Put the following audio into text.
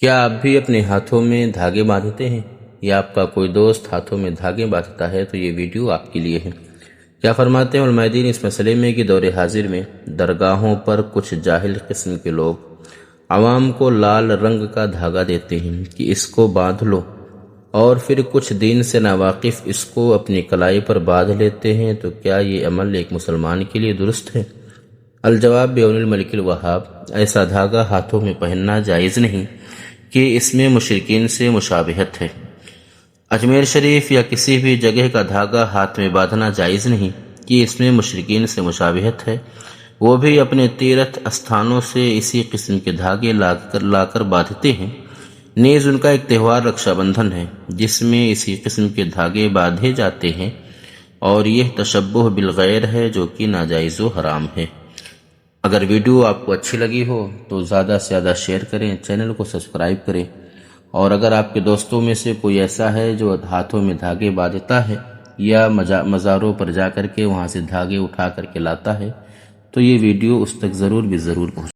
کیا آپ بھی اپنے ہاتھوں میں دھاگے باندھتے ہیں یا آپ کا کوئی دوست ہاتھوں میں دھاگے باندھتا ہے تو یہ ویڈیو آپ کے لیے ہے۔ کیا فرماتے ہیں علماء دین اس مسئلے میں کہ دور حاضر میں درگاہوں پر کچھ جاہل قسم کے لوگ عوام کو لال رنگ کا دھاگا دیتے ہیں کہ اس کو باندھ لو، اور پھر کچھ دین سے ناواقف اس کو اپنی کلائی پر باندھ لیتے ہیں، تو کیا یہ عمل ایک مسلمان کے لیے درست ہے؟ الجواب بعون الملک الوہاب: ایسا دھاگا ہاتھوں میں پہننا جائز نہیں کہ اس میں مشرکین سے مشابہت ہے۔ اجمیر شریف یا کسی بھی جگہ کا دھاگا ہاتھ میں باندھنا جائز نہیں کہ اس میں مشرکین سے مشابہت ہے۔ وہ بھی اپنے تیرتھ استھانوں سے اسی قسم کے دھاگے لا کر باندھتے ہیں۔ نیز ان کا ایک تہوار رکشا بندھن ہے جس میں اسی قسم کے دھاگے باندھے جاتے ہیں، اور یہ تشبہ بالغیر ہے جو کہ ناجائز و حرام ہے۔ اگر ویڈیو آپ کو اچھی لگی ہو تو زیادہ سے زیادہ شیئر کریں، چینل کو سبسکرائب کریں، اور اگر آپ کے دوستوں میں سے کوئی ایسا ہے جو ہاتھوں میں دھاگے باندھتا ہے یا مزاروں پر جا کر کے وہاں سے دھاگے اٹھا کر کے لاتا ہے تو یہ ویڈیو اس تک ضرور پہنچے۔